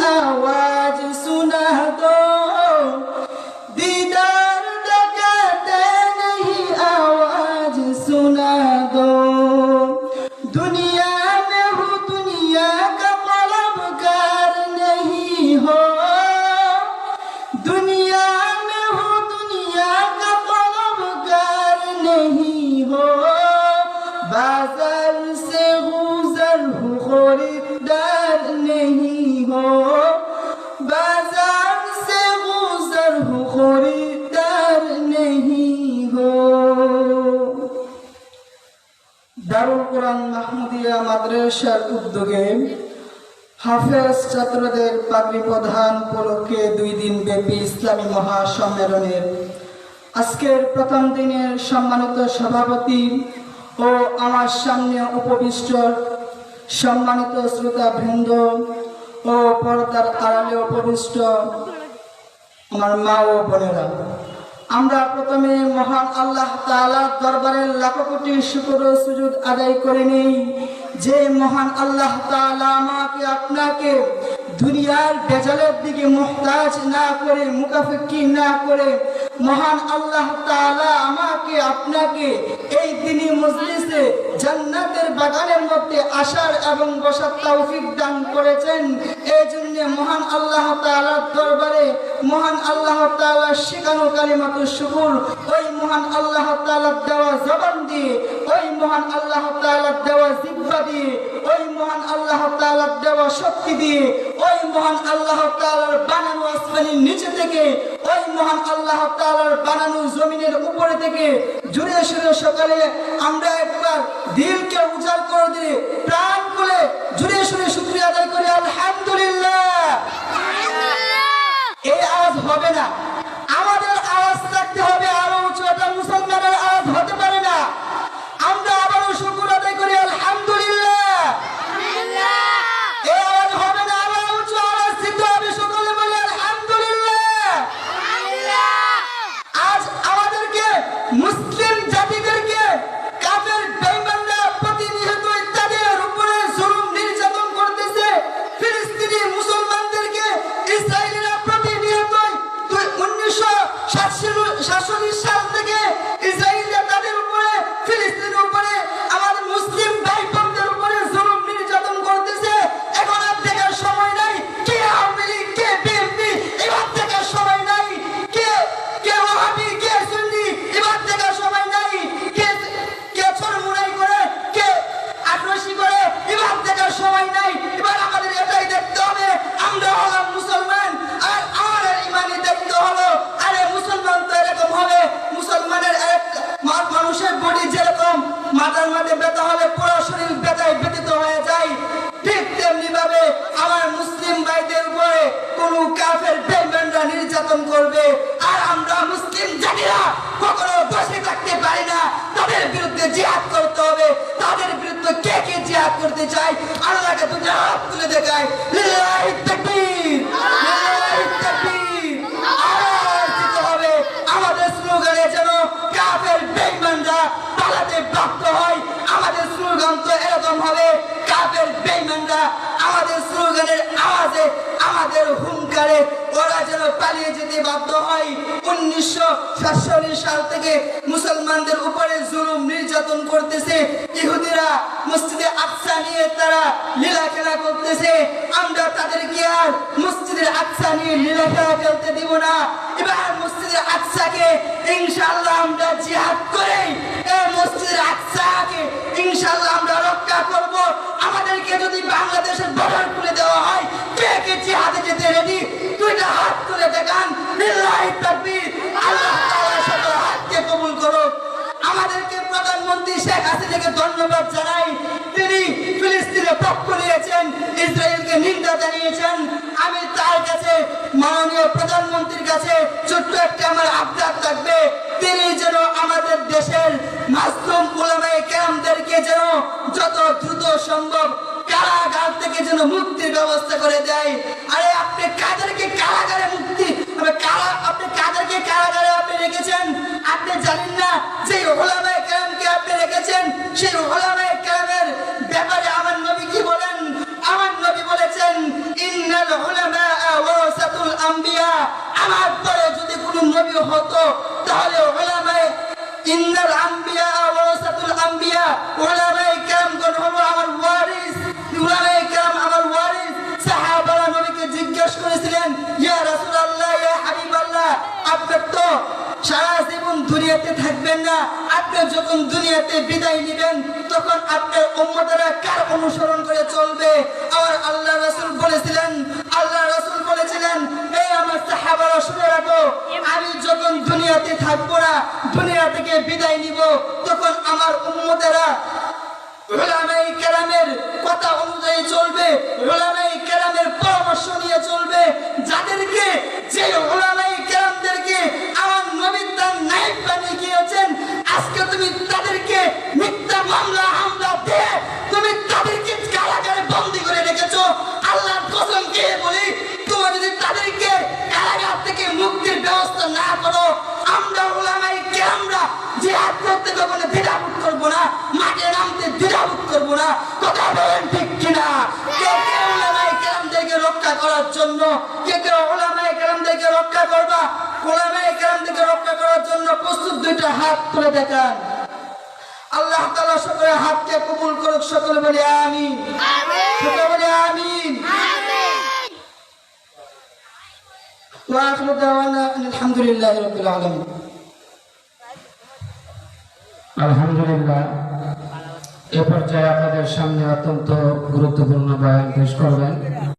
आवाज सुना दो, दीदार डकाते नहीं आवाज सुना दो। दुनिया में हूँ दुनिया का तलबगार नहीं हो, दुनिया में हूँ दुनिया का तलबगार नहीं हो। बाजार से गुजर हूँ खरीदार नहीं हो, बाजार से गुजर हूँ खरीदार नहीं हो। দারুল কোরআন মাহমুদিয়া মাদ্রাসার উদ্যোগে হাফেজ ছাত্রদের পাগড়ি প্রদান উপলক্ষে 2 দিন ব্যাপী ইসলামী মহাসম্মেলনের আজকের প্রথম দিনের সম্মানিত সভাপতি ও আমার সামনে উপবিষ্ট সম্মানিত শ্রোতাবৃন্দ ও পর্দার আড়ালে উপবিষ্ট আমার মা ও বোনেরা, আমরা প্রথমে মহান আল্লাহ তাআলার দরবারে লাখো কোটি শুকর ও সুজুদ আদায় করে নেই যে মহান আল্লাহ তাআলা আমাকে আপনাকে দুনিয়ার বেজালের দিকে মুহতাজ না করে, মুকাফিকি না করে, মহান আল্লাহ তাআলা আমাকে আপনাকে এই দিনী মজলিসে জান্নাতের বাগানের মধ্যে আসার এবং বসার তৌফিক দান করেছেন। এই জন্য মহান আল্লাহ তাআলার দরবারে মহান আল্লাহ তাআলার শেখানো কালিমাতুশ শুকর, ওই মহান আল্লাহ তাআলার দেওয়া জবান দিয়ে, ওই মহান আল্লাহ তাআলার দেওয়া জিহ্বা দিয়ে, ওই মহান আল্লাহ তাআলার দেওয়া শক্তি দিয়ে, ওই মহান আল্লাহ তাআলার বানানো আসমানের নিচে থেকে, ওই মহান আল্লাহ তাআলার বানানো জমিনের উপরে থেকে জুড়ে সুরে সকালে আমরা একবার দিলকে উজাড় করে দিয়ে প্রাণ খুলে জুড়ে সুরে শুকরিয়া আদায় করি আলহামদুলিল্লাহ। এই আওয়াজ হবে না, আমাদের আওয়াজ থাকতে হবে আরো উঁচু, এটা মুসলমানের আওয়াজ হতে পারে না। আমরা আবারও শুকর আদায় করি আলহামদুলিল্লাহ। এই আওয়াজ হবে না, আরো উঁচু আওয়াজ দিতে হবে, সকলে বলি আলহামদুলিল্লাহ। আজ আমাদেরকে মুসলিম জাতিদেরকে কাফের বেঈমানরা প্রতিনিয়ত তাদের উপরে জুলুম নির্যাতন করতেছে। ফিলিস্তিনি মুসলমানদেরকে ইসরায়েলিরা প্রতিনিয়ত 1947 সাল থেকে ইসরায়েলিরা তাদের উপরে, ফিলিস্তিনের উপরে, আমাদের মুসলিম ভাই বোনদের উপরে জুলুম নির্যাতন করতেছে। এখন আর দেখার সময় নাই কে আওয়ামী লীগ, কে বিএনপি, এবার দেখার সময় নাই কে ওয়াহাবি, কে সুন্নি, এবার দেখার সময় নাই কে চরমুনাই করে, কে আক্রোশী করে, এবার দেখার সময় নাই। এবার আমাদের এটাই দেখতে হবে আমরা হলাম মুসলমান, আর আমাদের ইমানি দেখতে হলো আরে মুসলমান তো এরকম হবে। মুসলমানের এক মানুষের বডি যেরকম মাথার মধ্যে ব্যথা হলে পুরো শরীর ব্যথায় ব্যথিত হয়ে যায়, ঠিক তেমনি ভাবে আমার মুসলিম ভাইদের উপরে কোন কাফের বেঈমানরা নির্যাতন করবে আর আমরা মুসলিম জাতিরা কখনো বসে থাকতে পারি না। তাদের বিরুদ্ধে জিহাদ করতে হবে। তাদের বিরুদ্ধে কে কে জিহাদ করতে চায় আল্লাহকে দুটো হাত তুলে দেখায় লিল্লাহি তাকবীর, লিল্লাহি তাকবীর। আওয়াজ দিতে হবে আমাদের স্লোগানে যেন কাফের বেঈমানরা পালাতে বাধ্য হয়। আমাদের স্লোগান তো এরকম হবে কাফের বেঈমানরা আমাদের স্লোগানের আওয়াজে, আমাদের হুঙ্কারে ওরা যেন পালিয়ে যেতে বাধ্য হয়। 1947 সাল থেকে মুসলমানদের উপরে জুলুম নির্যাতন করতেছে। ইহুদিরা মসজিদে আকসা নিয়ে তারা লীলা খেলা করতেছে। আমরা তাদেরকে আর মসজিদের আকসা নিয়ে লীলা খেলা খেলতে দিব না। এবার মসজিদের আকসাকে ইনশাআল্লাহ আমরা জিহাদ করে এই মসজিদের আকসাকে ইনশাআল্লাহ আমরা রক্ষা করব। আমাদেরকে যদি বাংলাদেশের বর্ডার খুলে দেওয়া হয় কে কে জিহাদে যেতে রেডি? দুইটা হাত তুলে দেখান লিল্লাহি তাকবীর। আল্লাহ তাআলা সকল হাতকে কবুল করুক। আমাদেরকে প্রধানমন্ত্রী শেখ হাসিনাকে ধন্যবাদ জানাই। তিনি ফিলিস্তিনের পক্ষ নিয়েছেন, ইসরায়েলকে নিন্দা জানিয়েছেন। আমি তার কাছে মাননীয় প্রধানমন্ত্রীর কাছে ছোট্ট একটা আমার আবদার থাকবে, তিনি যেন আমাদের দেশের মাসলুম উলামায়ে কেরামদেরকে যেন যত দ্রুত সম্ভব কারাগার থেকে যেন মুক্তির ব্যবস্থা করে দেয়। আরে আপনি কাদেরকে কারাগারে মুক্তি, আপনি কাদেরকে কারাগারে আপনি রেখেছেন? আপনি জানেন না যে উলামায়ে কেরামকে আপনি রেখেছেন, সেই উলামায়ে কেরামের ব্যাপারে আমার নবী কি বলেন? আমার নবী বলেছেন ইন্নাল উলামা আমার পরে যদি কোনো নবী হতো তাহলে উলামায়ে ইন্নাল আম্বিয়া ওয়ারাসাতুল আম্বিয়া, উলামায়ে কেরামগণ হলো আমার ওয়ারিস, উলামায়ে কেরাম আমার ওয়ারিস। সাহাবারা নবীকে জিজ্ঞেস করেছিলেন, ইয়া রাসূলুল্লাহ, ইয়া হাবিবাল্লাহ, আপনি তো সারা জীবন দুনিয়াতে থাকবেন না, আপনি যখন দুনিয়াতে বিদায় নেবেন তখন আপনার উম্মতেরা কার অনুসরণ করে চলবে? আমার আল্লাহ রাসূল বলেছিলেন, এই আমার সাহাবারা শুনে রাখো, আমি যখন দুনিয়াতে থাকবো না, দুনিয়া থেকে বিদায় নিব, তখন আমার উম্মতেরা উলামায়ে কেরামের কথা অনুযায়ী চলবে, উলামায়ে কেরামের পরামর্শ নিয়ে চলবে। যাদেরকে, যে উলামায়ে কেরামদেরকে আমার নবী তার নায়েব বানিয়ে গিয়েছেন, আজকে তুমি তাদেরকে মিথ্যা মামলা হামলা দিয়ে তুমি তাদেরকে কারাগারে বন্দী করে রেখেছো। আল্লাহর কসম খেয়ে বলি, তুমি যদি তাদেরকে কারাগার থেকে মুক্তির ব্যবস্থা না করো, আমরা উলামায়ে কেরামরা জিহাদ করতে কখনো দ্বিধাবোধ করবো না, মাঠে নামতে দ্বিধাবোধ করবো না। কথা বলেন ঠিক কিনা? কে কে উলামায়ে কেরামদেরকে রক্ষা করার জন্য, কে কে উলামায়ে কেরামদেরকে রক্ষা করবা? উলামায়ে কেরামদেরকে রক্ষা করার জন্য প্রস্তুত? দুইটা হাত তুলে দেখান। আল্লাহ তাআলা সকলের হাতকে কবুল করুক। সকলে বলি আমিন, সকলে বলি আমিন। ওয়া আখিরু দাওয়ানা আলহামদুলিল্লাহি রাব্বিল আলামিন। আলহামদুলিল্লাহ। এ পর্যায়ে আপনাদের সামনে অত্যন্ত গুরুত্বপূর্ণ বয়ান পেশ করবেন